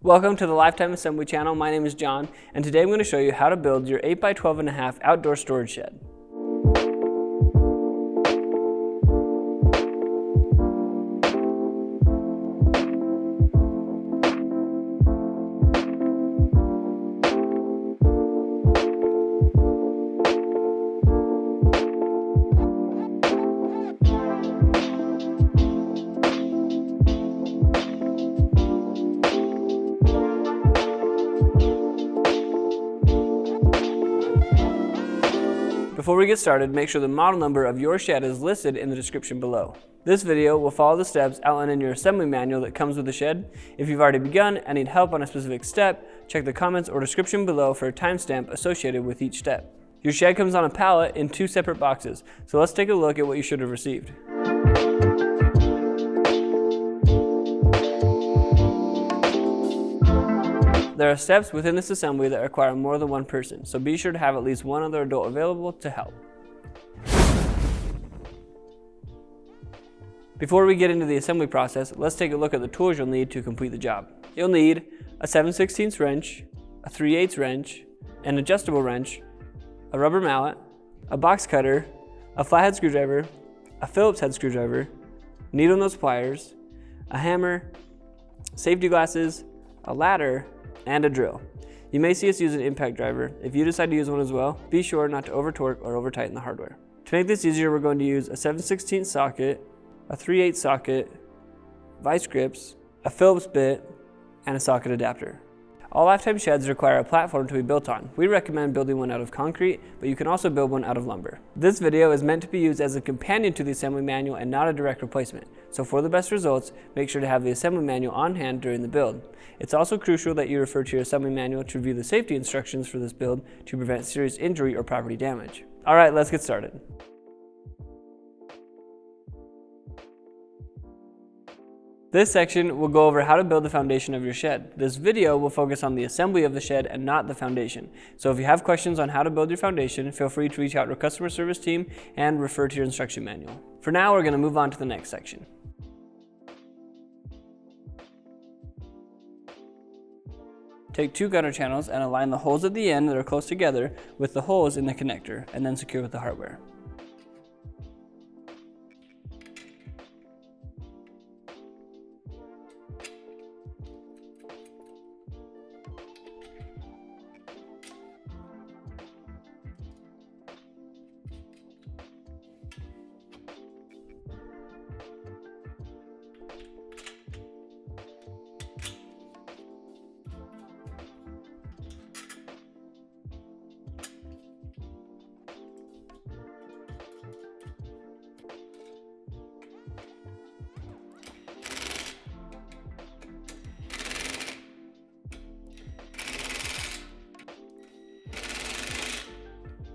Welcome to the Lifetime Assembly channel. My name is John, and today I'm going to show you how to build your 8x12.5 outdoor storage shed. Before we get started, make sure the model number of your shed is listed in the description below. This video will follow the steps outlined in your assembly manual that comes with the shed. If you've already begun and need help on a specific step, check the comments or description below for a timestamp associated with each step. Your shed comes on a pallet in 2 separate boxes, so let's take a look at what you should have received. There are steps within this assembly that require more than one person, so be sure to have at least one other adult available to help. Before we get into the assembly process, let's take a look at the tools you'll need to complete the job. You'll need a 7/16 wrench, a 3/8 wrench, an adjustable wrench, a rubber mallet, a box cutter, a flathead screwdriver, a Phillips head screwdriver, needle nose pliers, a hammer, safety glasses, a ladder, and a drill. You may see us use an impact driver. If you decide to use one as well, be sure not to over torque or over tighten the hardware. To make this easier, we're going to use a 7/16 socket, a 3/8 socket, vice grips, a Phillips bit, and a socket adapter. All Lifetime sheds require a platform to be built on. We recommend building one out of concrete, but you can also build one out of lumber. This video is meant to be used as a companion to the assembly manual and not a direct replacement. So for the best results, make sure to have the assembly manual on hand during the build. It's also crucial that you refer to your assembly manual to review the safety instructions for this build to prevent serious injury or property damage. All right, let's get started. This section will go over how to build the foundation of your shed. This video will focus on the assembly of the shed and not the foundation. So if you have questions on how to build your foundation, feel free to reach out to our customer service team and refer to your instruction manual. For now, we're going to move on to the next section. Take 2 gutter channels and align the holes at the end that are close together with the holes in the connector, and then secure with the hardware.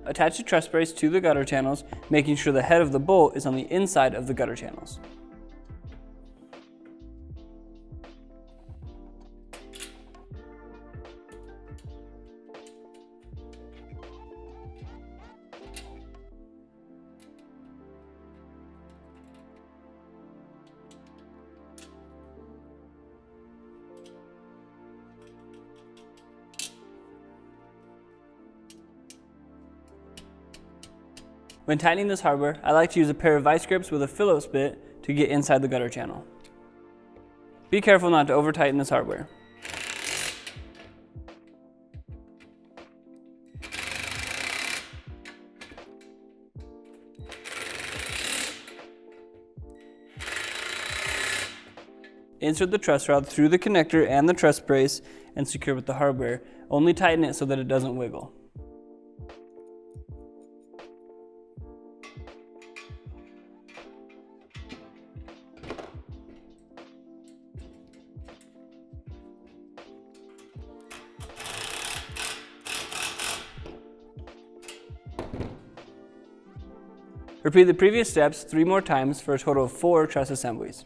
Attach the truss brace to the gutter channels, making sure the head of the bolt is on the inside of the gutter channels. When tightening this hardware, I like to use a pair of vice grips with a Phillips bit to get inside the gutter channel. Be careful not to over tighten this hardware. Insert the truss rod through the connector and the truss brace and secure with the hardware. Only tighten it so that it doesn't wiggle. Repeat the previous steps 3 more times for a total of 4 truss assemblies.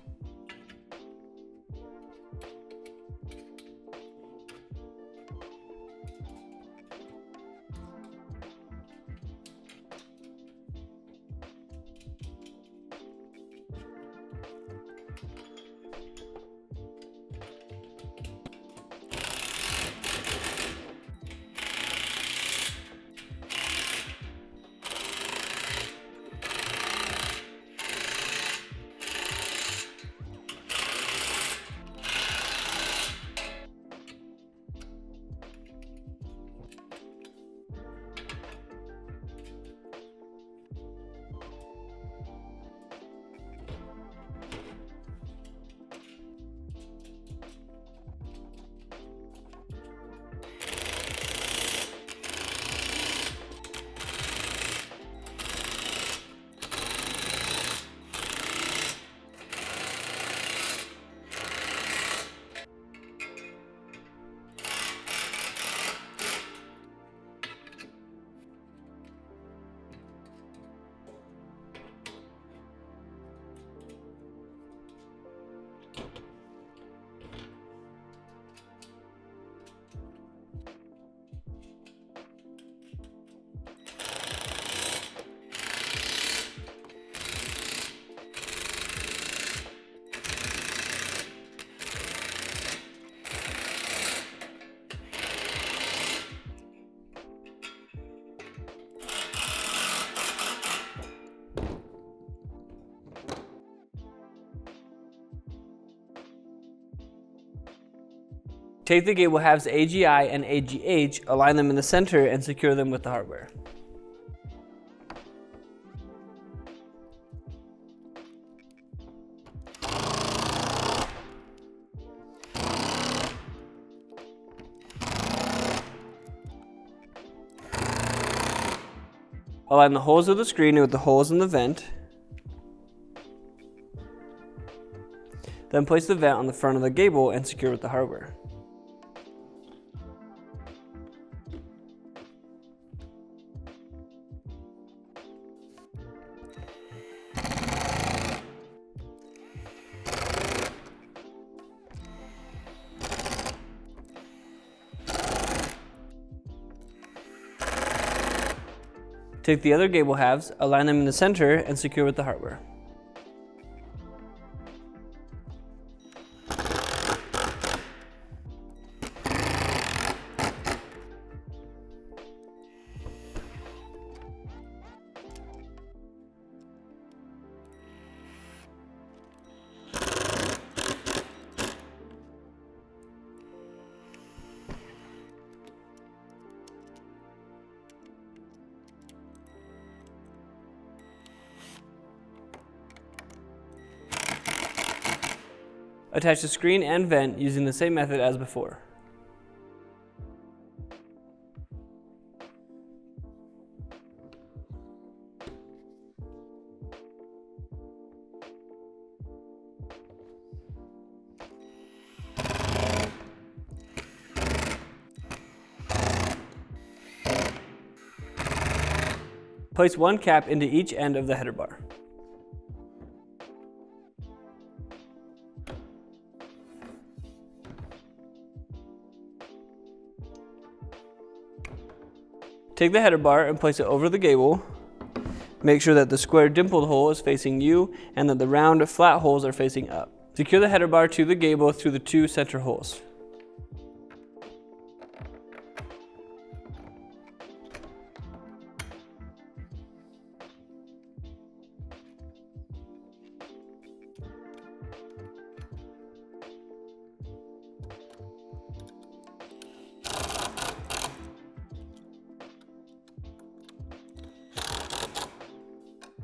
Take the gable halves AGI and AGH, align them in the center, and secure them with the hardware. Align the holes of the screen with the holes in the vent. Then place the vent on the front of the gable and secure with the hardware. Take the other gable halves, align them in the center, and secure with the hardware. Attach the screen and vent using the same method as before. Place one cap into each end of the header bar. Take the header bar and place it over the gable. Make sure that the square dimpled hole is facing you and that the round flat holes are facing up. Secure the header bar to the gable through the two center holes.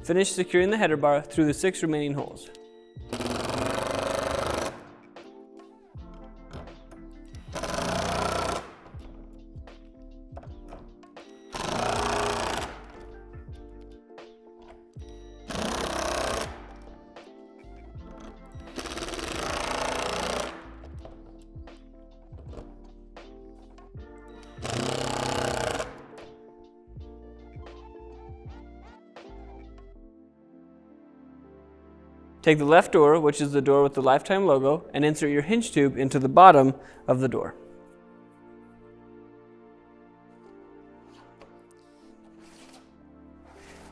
Finish securing the header bar through the 6 remaining holes. Take the left door, which is the door with the Lifetime logo, and insert your hinge tube into the bottom of the door.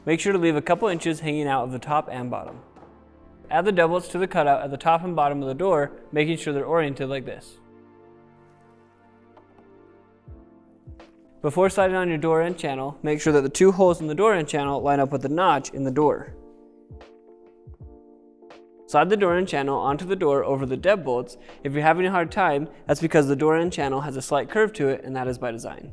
Make sure to leave a couple inches hanging out of the top and bottom. Add the doublets to the cutout at the top and bottom of the door, making sure they're oriented like this. Before sliding on your door end channel, make sure that the 2 holes in the door end channel line up with the notch in the door. Slide the door end channel onto the door over the deadbolts. If you're having a hard time, that's because the door end channel has a slight curve to it, and that is by design.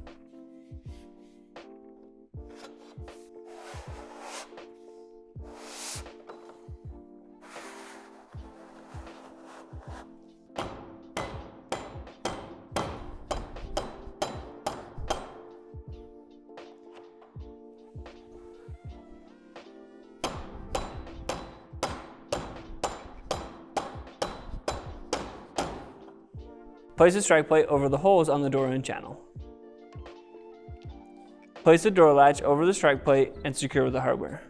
Place the strike plate over the holes on the door end channel. Place the door latch over the strike plate and secure with the hardware.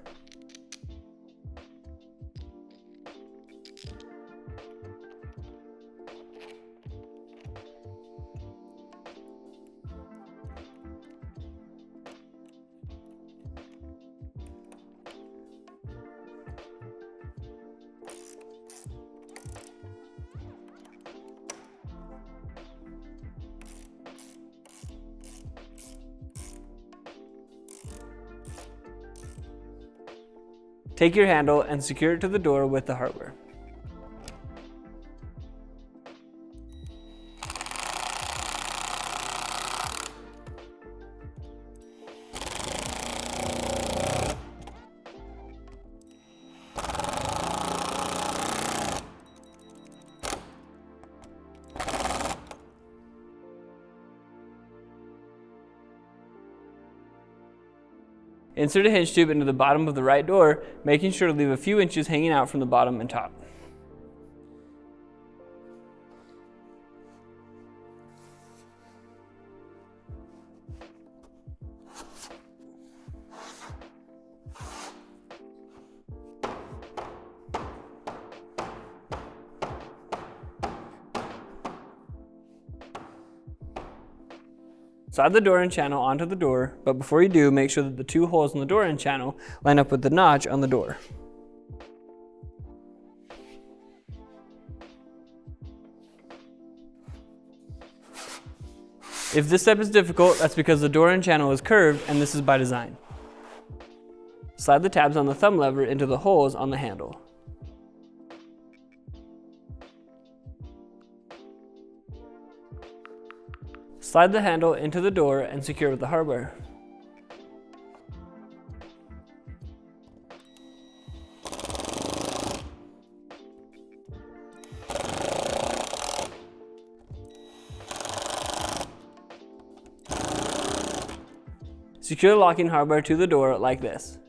Take your handle and secure it to the door with the hardware. Insert a hinge tube into the bottom of the right door, making sure to leave a few inches hanging out from the bottom and top. Slide the door end channel onto the door, but before you do, make sure that the two holes in the door end channel line up with the notch on the door. If this step is difficult, that's because the door end channel is curved, and this is by design. Slide the tabs on the thumb lever into the holes on the handle. Slide the handle into the door and secure with the hardware. Secure the locking hardware to the door like this.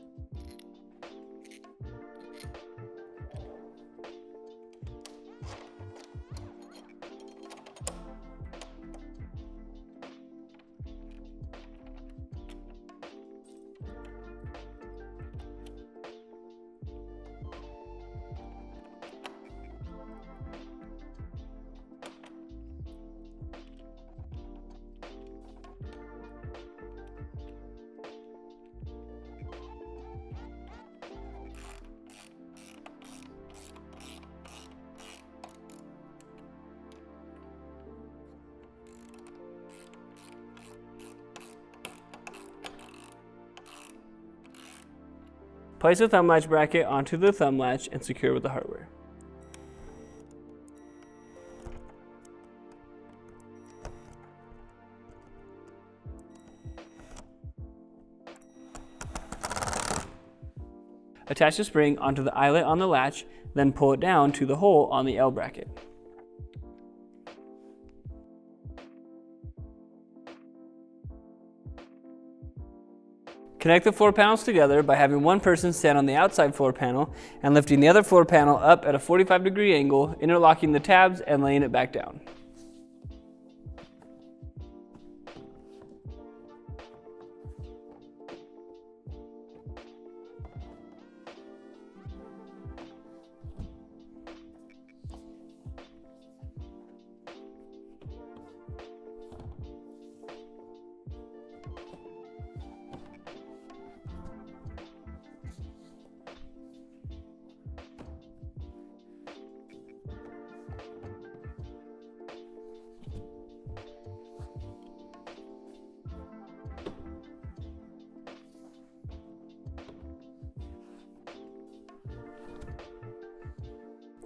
Place the thumb latch bracket onto the thumb latch and secure with the hardware. Attach the spring onto the eyelet on the latch, then pull it down to the hole on the L bracket. Connect the floor panels together by having one person stand on the outside floor panel and lifting the other floor panel up at a 45-degree angle, interlocking the tabs and laying it back down.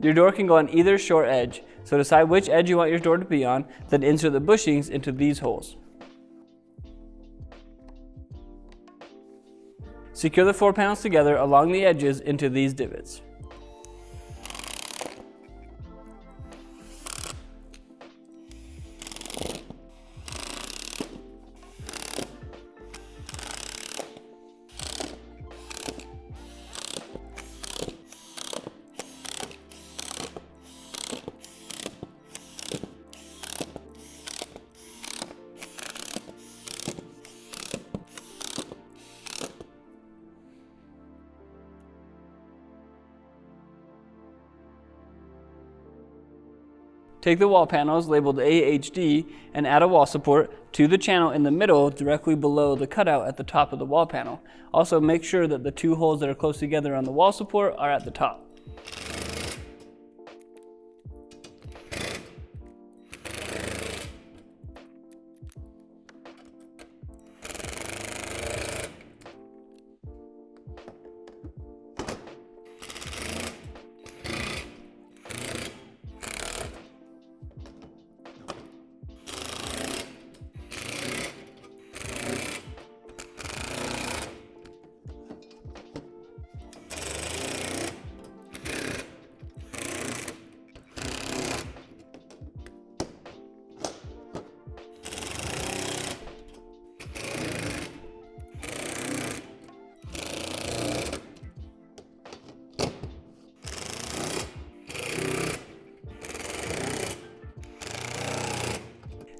Your door can go on either short edge, so decide which edge you want your door to be on, then insert the bushings into these holes. Secure the floor panels together along the edges into these divots. Take the wall panels labeled AHD and add a wall support to the channel in the middle directly below the cutout at the top of the wall panel. Also make sure that the two holes that are close together on the wall support are at the top.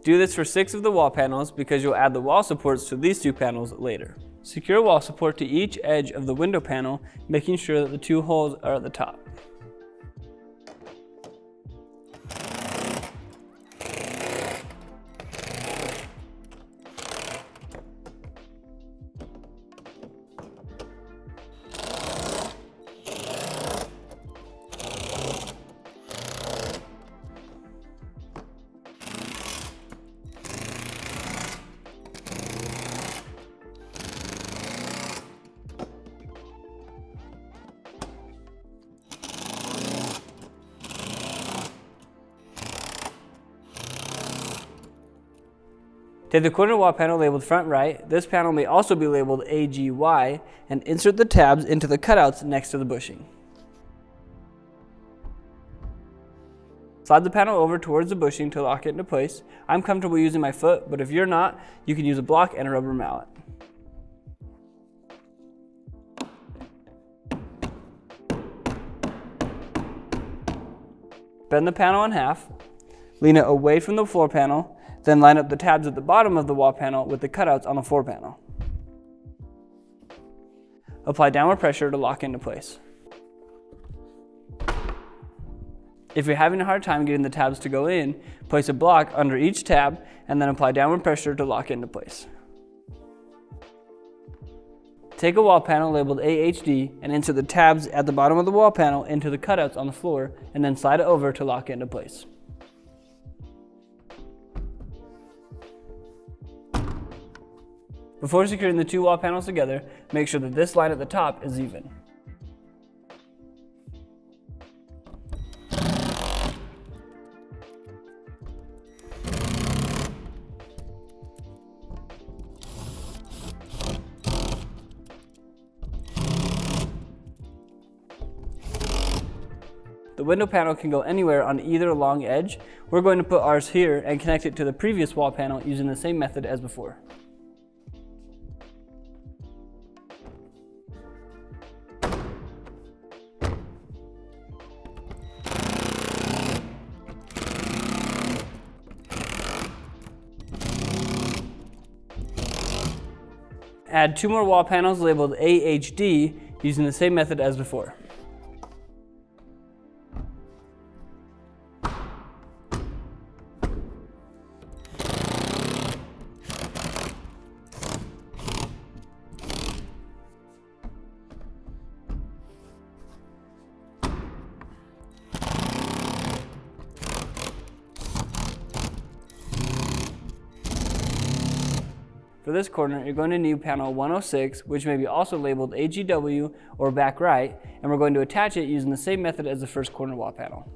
Do this for 6 of the wall panels because you'll add the wall supports to these 2 panels later. Secure wall support to each edge of the window panel, making sure that the 2 holes are at the top. Take the corner wall panel labeled front right. This panel may also be labeled AGY, and insert the tabs into the cutouts next to the bushing. Slide the panel over towards the bushing to lock it into place. I'm comfortable using my foot, but if you're not, you can use a block and a rubber mallet. Bend the panel in half, lean it away from the floor panel, then line up the tabs at the bottom of the wall panel with the cutouts on the floor panel. Apply downward pressure to lock into place. If you're having a hard time getting the tabs to go in, place a block under each tab and then apply downward pressure to lock into place. Take a wall panel labeled AHD and insert the tabs at the bottom of the wall panel into the cutouts on the floor and then slide it over to lock it into place. Before securing the 2 wall panels together, make sure that this line at the top is even. The window panel can go anywhere on either long edge. We're going to put ours here and connect it to the previous wall panel using the same method as before. Add 2 more wall panels labeled AHD using the same method as before. For this corner, you're going to need panel 106, which may be also labeled AGW or back right, and we're going to attach it using the same method as the first corner wall panel.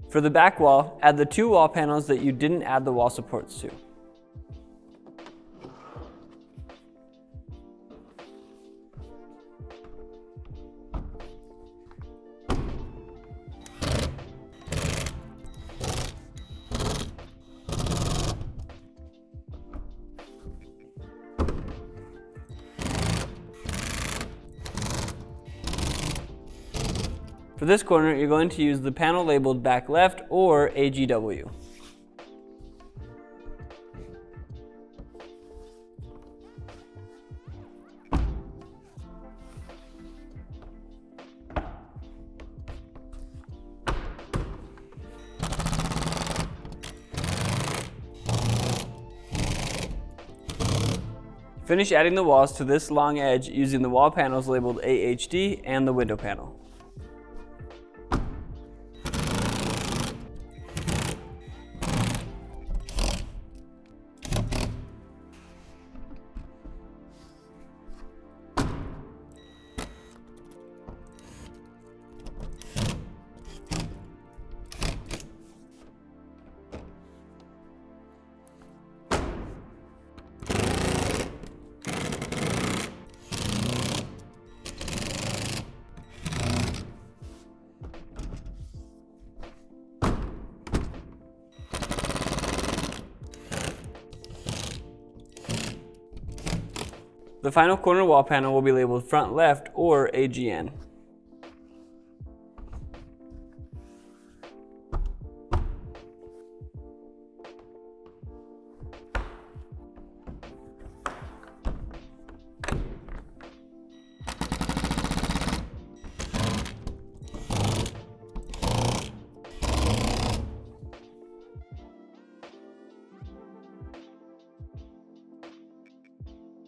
For the back wall, add the 2 wall panels that you didn't add the wall supports to. For this corner, you're going to use the panel labeled back left or AGW. Finish adding the walls to this long edge using the wall panels labeled AHD and the window panel. The final corner wall panel will be labeled front left or AGN.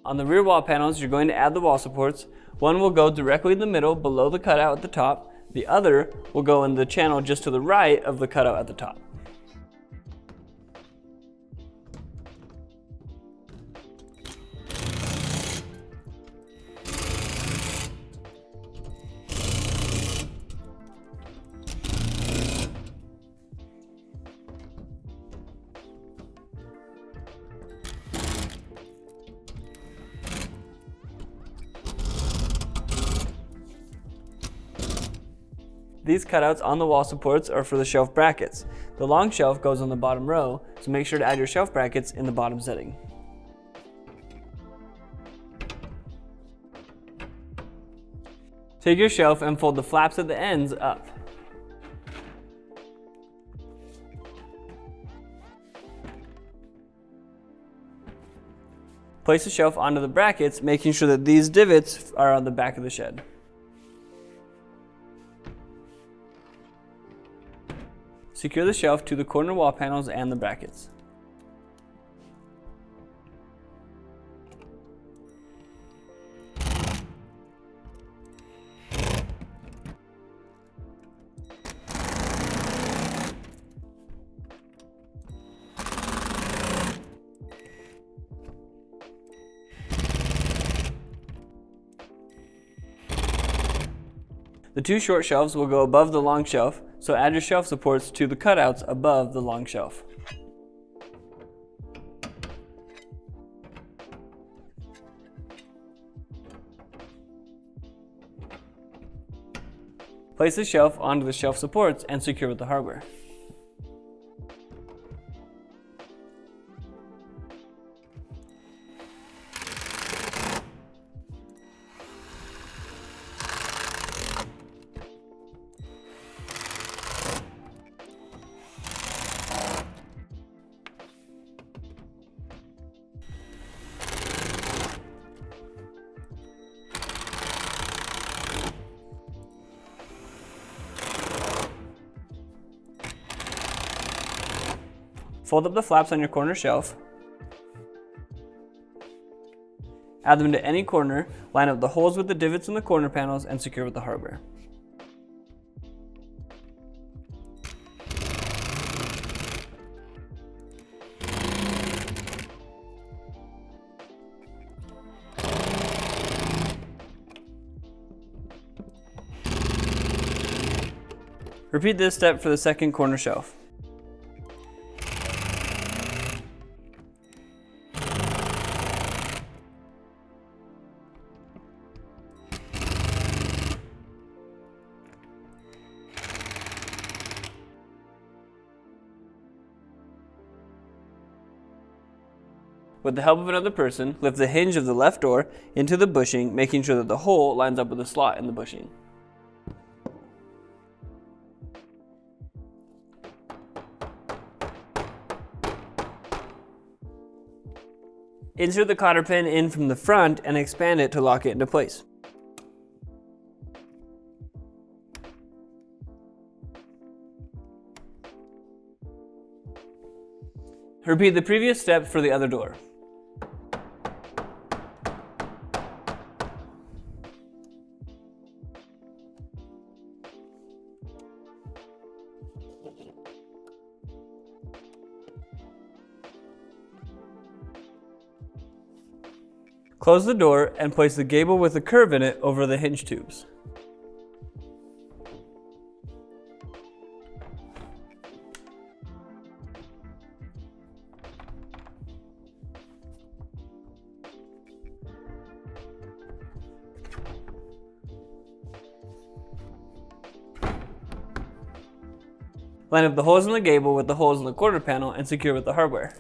On the rear wall panels, you're going to add the wall supports. One will go directly in the middle below the cutout at the top. The other will go in the channel just to the right of the cutout at the top. These cutouts on the wall supports are for the shelf brackets. The long shelf goes on the bottom row, so make sure to add your shelf brackets in the bottom setting. Take your shelf and fold the flaps at the ends up. Place the shelf onto the brackets, making sure that these divots are on the back of the shed. Secure the shelf to the corner wall panels and the brackets. The two short shelves will go above the long shelf, so add your shelf supports to the cutouts above the long shelf. Place the shelf onto the shelf supports and secure with the hardware. Fold up the flaps on your corner shelf. Add them to any corner, line up the holes with the divots in the corner panels, and secure with the hardware. Repeat this step for the second corner shelf. With the help of another person, lift the hinge of the left door into the bushing, making sure that the hole lines up with the slot in the bushing. Insert the cotter pin in from the front and expand it to lock it into place. Repeat the previous steps for the other door. Close the door and place the gable with the curve in it over the hinge tubes. Line up the holes in the gable with the holes in the quarter panel and secure with the hardware.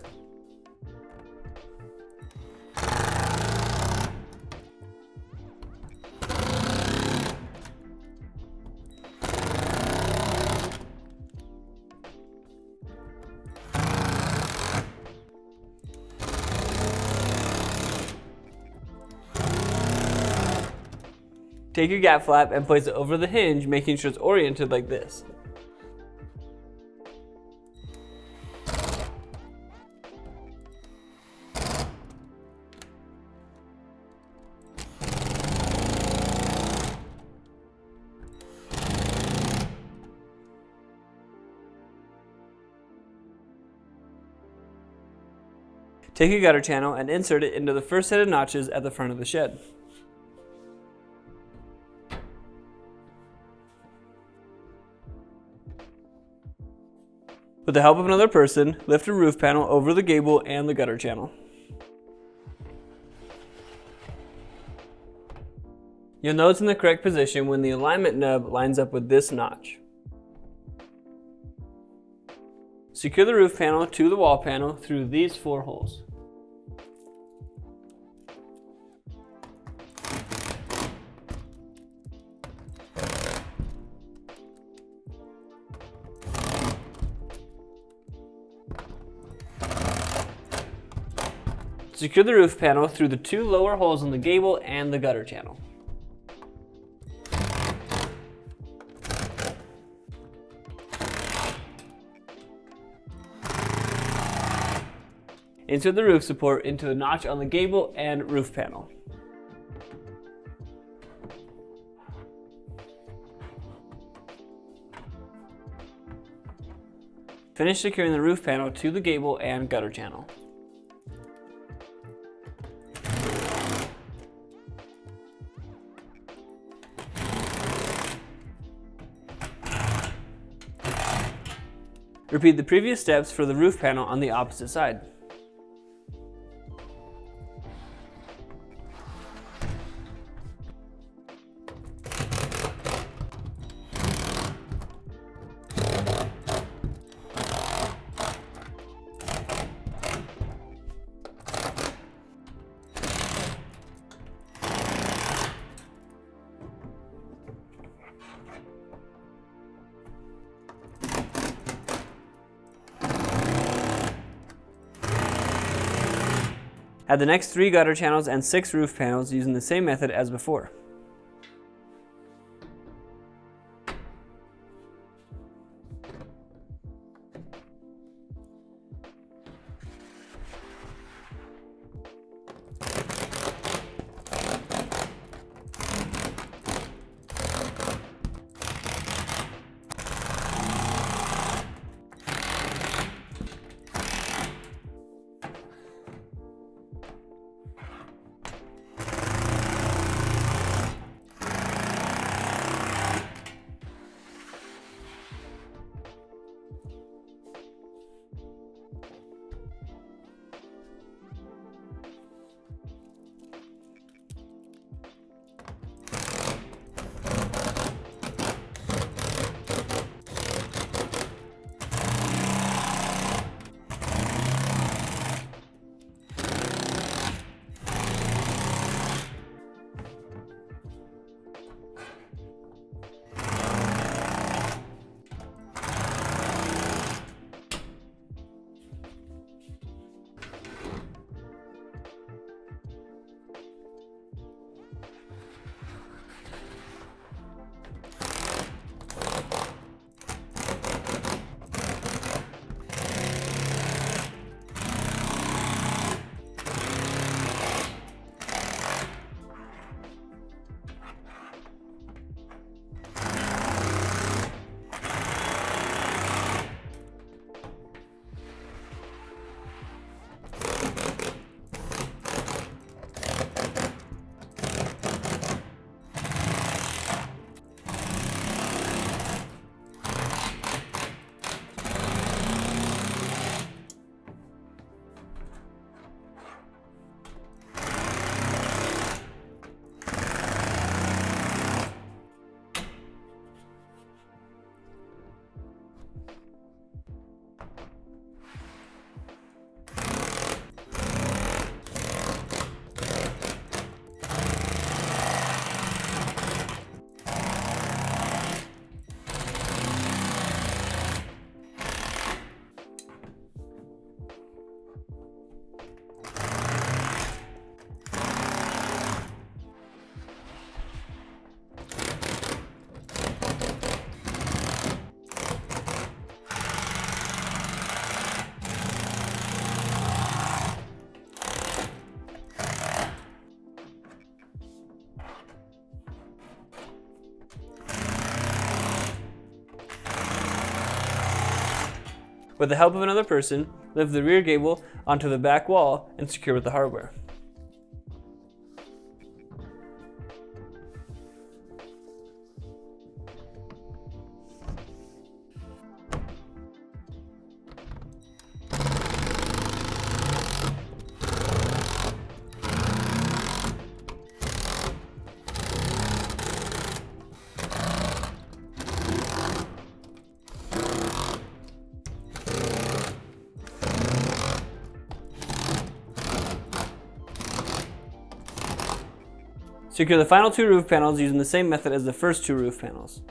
Take your gap flap and place it over the hinge, making sure it's oriented like this. Take a gutter channel and insert it into the first set of notches at the front of the shed. With the help of another person, lift a roof panel over the gable and the gutter channel. You'll know it's in the correct position when the alignment nub lines up with this notch. Secure the roof panel to the wall panel through these 4 holes. Secure the roof panel through the 2 lower holes in the gable and the gutter channel. Insert the roof support into the notch on the gable and roof panel. Finish securing the roof panel to the gable and gutter channel. Repeat the previous steps for the roof panel on the opposite side. Add the next 3 gutter channels and 6 roof panels using the same method as before. With the help of another person, lift the rear gable onto the back wall and secure with the hardware. Secure the final 2 roof panels using the same method as the first 2 roof panels.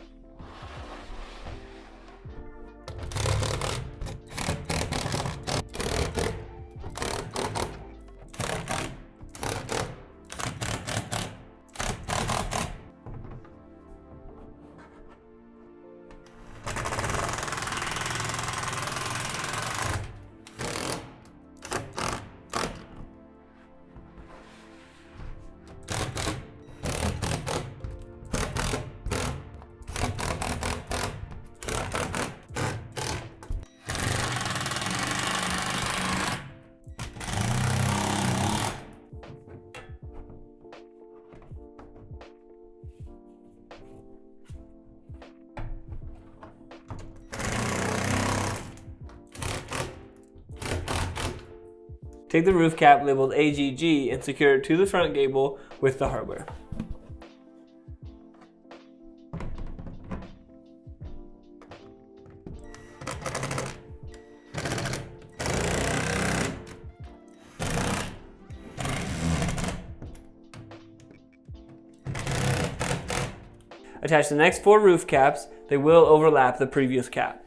Take the roof cap labeled AGG and secure it to the front gable with the hardware. Attach the next 4 roof caps. They will overlap the previous cap.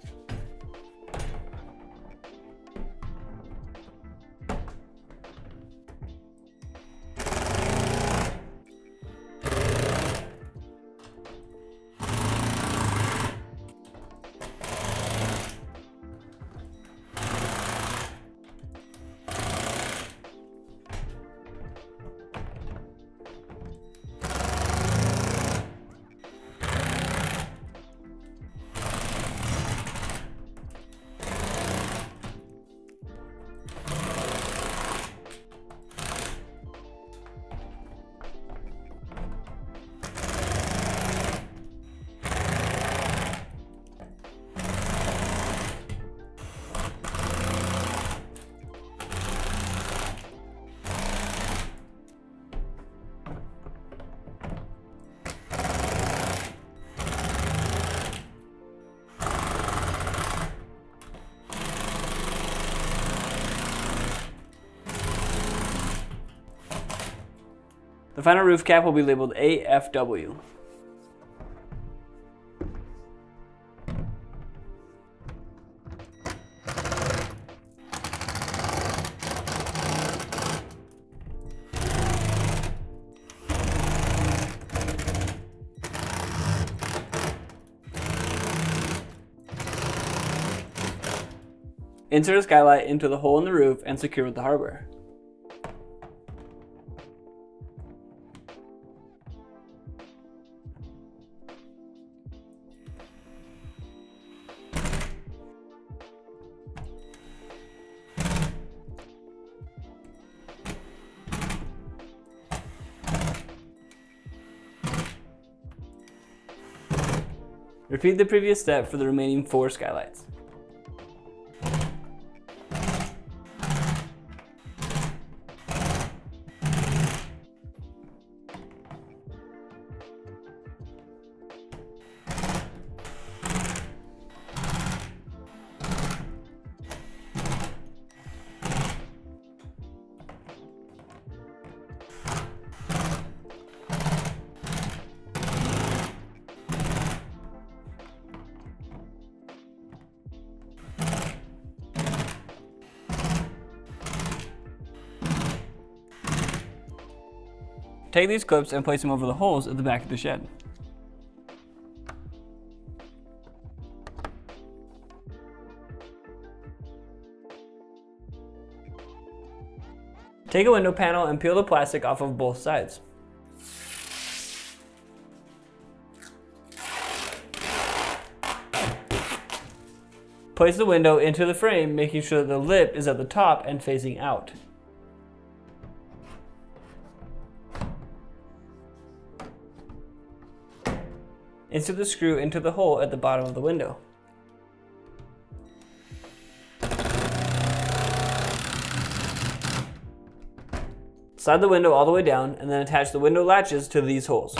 The final roof cap will be labeled AFW. Insert a skylight into the hole in the roof and secure with the hardware. Repeat the previous step for the remaining 4 skylights. Take these clips and place them over the holes at the back of the shed. Take a window panel and peel the plastic off of both sides. Place the window into the frame, making sure that the lip is at the top and facing out. Insert the screw into the hole at the bottom of the window. Slide the window all the way down and then attach the window latches to these holes.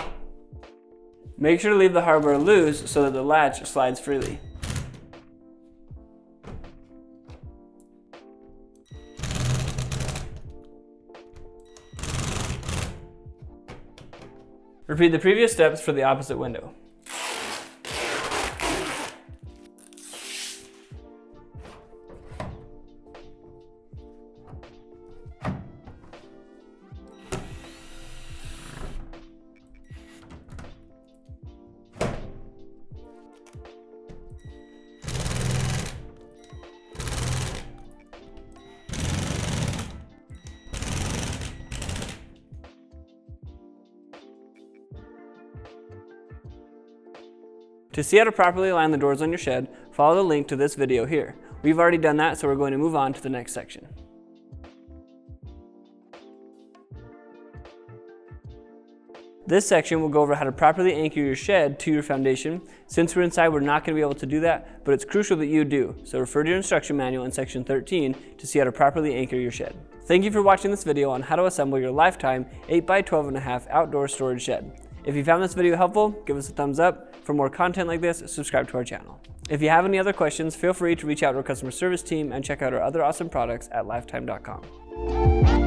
Make sure to leave the hardware loose so that the latch slides freely. Repeat the previous steps for the opposite window. To see how to properly align the doors on your shed, follow the link to this video here. We've already done that, so we're going to move on to the next section. This section will go over how to properly anchor your shed to your foundation. Since we're inside, we're not going to be able to do that, but it's crucial that you do. So refer to your instruction manual in section 13 to see how to properly anchor your shed. Thank you for watching this video on how to assemble your Lifetime 8x12.5 outdoor storage shed. If you found this video helpful, give us a thumbs up. For more content like this, subscribe to our channel. If you have any other questions, feel free to reach out to our customer service team and check out our other awesome products at lifetime.com.